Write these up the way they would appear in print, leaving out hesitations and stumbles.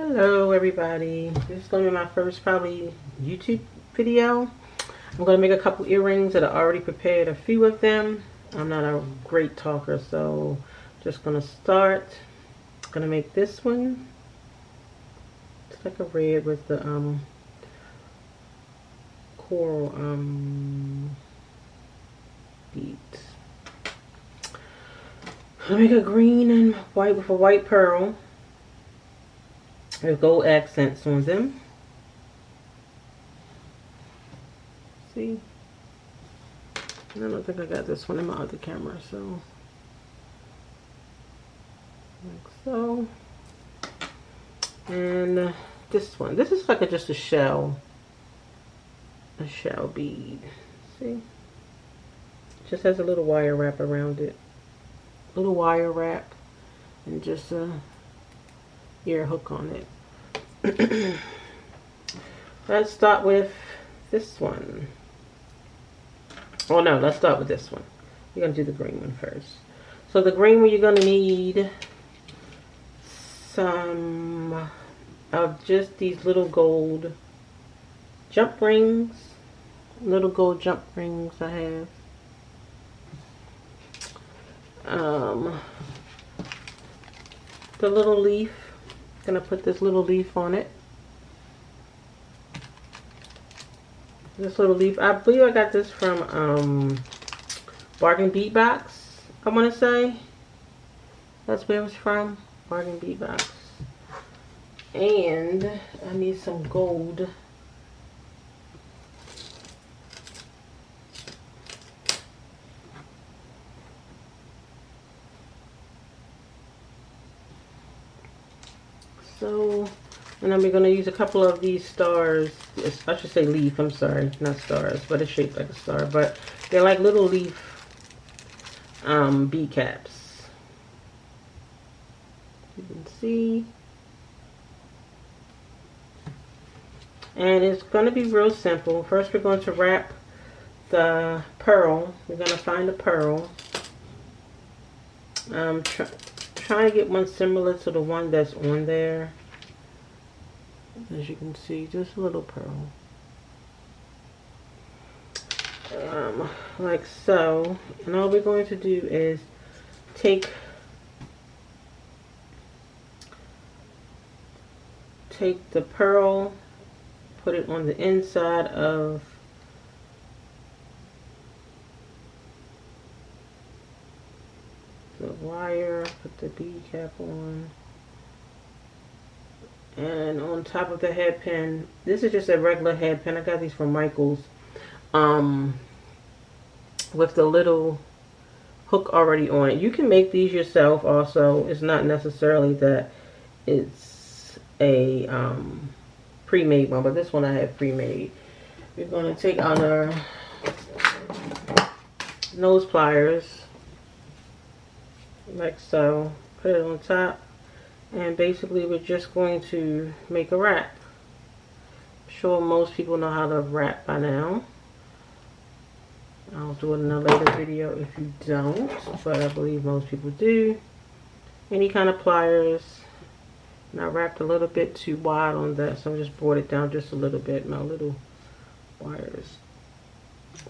Hello everybody, this is going to be my first probably YouTube video. I'm going to make a couple earrings that I already prepared a few of them. I'm not a great talker, so just going to start. Going to make this one. It's like a red with the coral beads. I'll make a green and white with a white pearl. There's gold accents on them. See? And I don't think I got this one in my other camera, so like so. And this one. This is like just a shell bead. See? It just has a little wire wrap around it. Little wire wrap and just a ear hook on it. Let's start with this one. Oh no, let's start with this one. You're going to do the green one first. So the green one, you're going to need some of just these little gold jump rings. Little gold jump rings I have. The little leaf. Gonna put this little leaf on it. This little leaf, I believe I got this from Bargain Beat Box, I want to say. That's where it was from, Bargain Beat Box. And I need some gold. So, and then we're going to use a couple of these stars. I should say leaf, I'm sorry, not stars, but it's shaped like a star. But they're like little leaf bead caps. You can see. And it's going to be real simple. First we're going to wrap the pearl. We're going to find the pearl. Trying to get one similar to the one that's on there. As you can see, just a little pearl. Like so. And all we're going to do is take the pearl, put it on the inside of the wire, put the bead cap on, and on top of the head pin, this is just a regular head pin. I got these from Michaels, with the little hook already on it. You can make these yourself also. It's not necessarily that it's a pre-made one, but this one I have pre-made. We're going to take out our nose pliers like so, put it on top, and basically we're just going to make a wrap. I'm sure most people know how to wrap by now. I'll do it in a later video if you don't, but I believe most people do. Any kind of pliers. And I wrapped a little bit too wide on that, so I just brought it down just a little bit. My little wires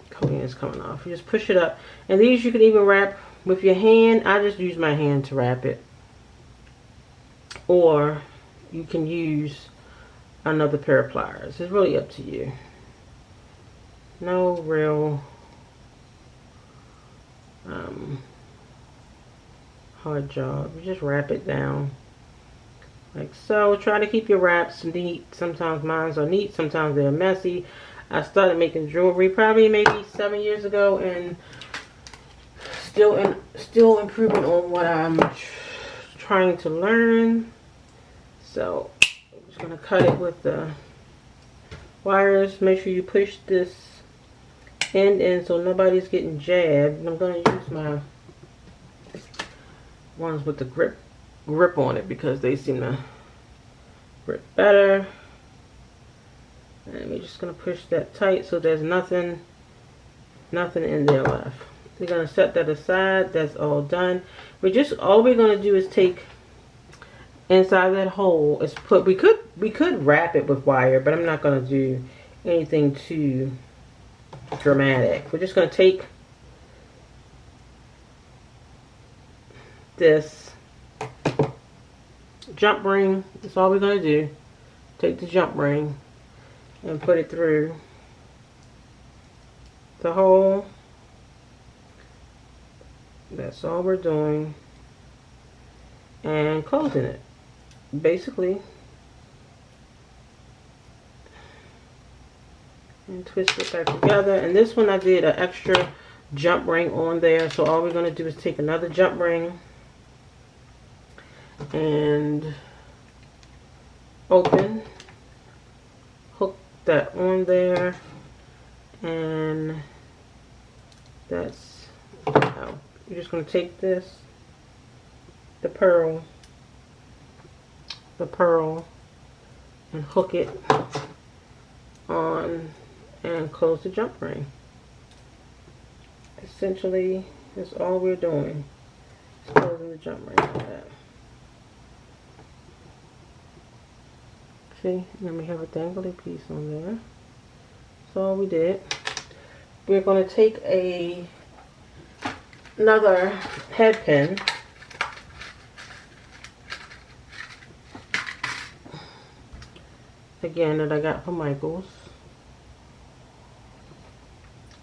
coating is coming off. You just push it up, and these you can even wrap with your hand. I just use my hand to wrap it. Or you can use another pair of pliers. It's really up to you. No real hard job. You just wrap it down like so. Try to keep your wraps neat. Sometimes mine are neat, sometimes they're messy. I started making jewelry probably maybe 7 years ago, and still improving on what I'm trying to learn. So I'm just gonna cut it with the wires. Make sure you push this end in so nobody's getting jabbed. And I'm gonna use my ones with the grip on it because they seem to grip better. And we're just gonna push that tight so there's nothing in there left. We're going to set that aside. That's all done. All we're going to do is take inside that hole is put, we could wrap it with wire, but I'm not going to do anything too dramatic. We're just going to take this jump ring. That's all we're going to do. Take the jump ring and put it through the hole. That's all we're doing. And closing it. Basically. And twist it back together. And this one I did an extra jump ring on there. So all we're going to do is take another jump ring and open, hook that on there, and that's how. You're just going to take this, the pearl, and hook it on and close the jump ring. Essentially, that's all we're doing. Just closing the jump ring like that. See, then we have a dangly piece on there. That's all we did. We're going to take another head pin. Again, that I got from Michaels.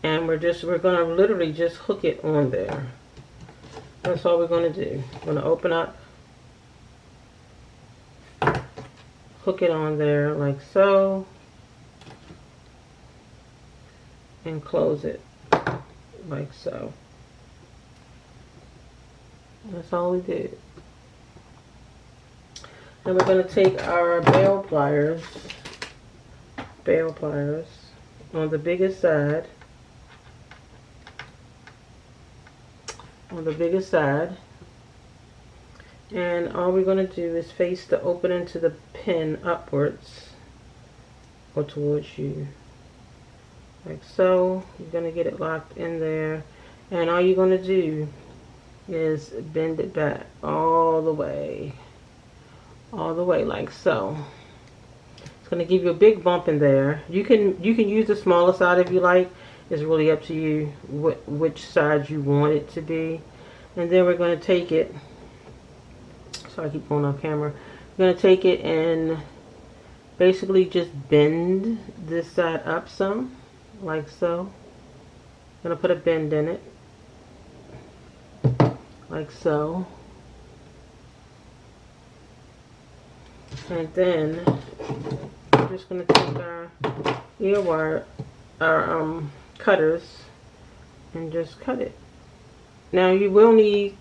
And we're going to literally just hook it on there. That's all we're going to do. We're going to open up, hook it on there like so, and close it like so. That's all we did. And we're going to take our bail pliers on the biggest side, and all we're going to do is face the opening to the pin upwards or towards you, like so. You're going to get it locked in there, and all you're going to do is bend it back all the way like so. It's going to give you a big bump in there. You can use the smaller side if you like. It's really up to you which side you want it to be. And then we're going to take it, so I keep going off camera. We're going to take it and basically just bend this side up some, like so. I'm going to put a bend in it, like so. And then we're just going to take our ear wire, our cutters, and just cut it. Now you will need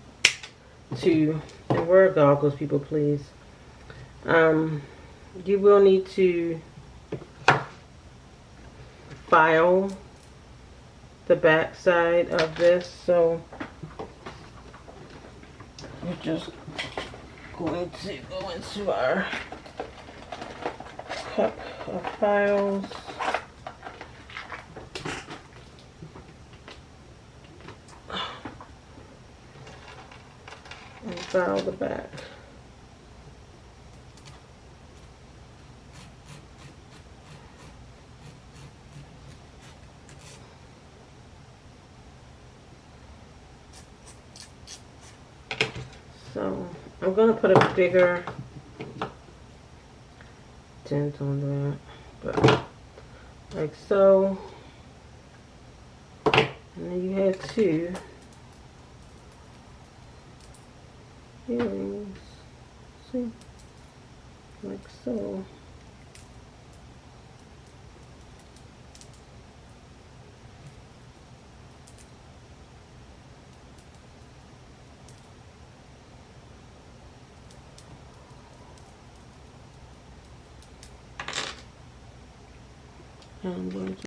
to, and wear goggles, people, please. You will need to file the back side of this, so we're just going to go into our cup of files. And file the back. So I'm going to put a bigger dent on that, but like so. And then you have two earrings, see, like so. And I'm going to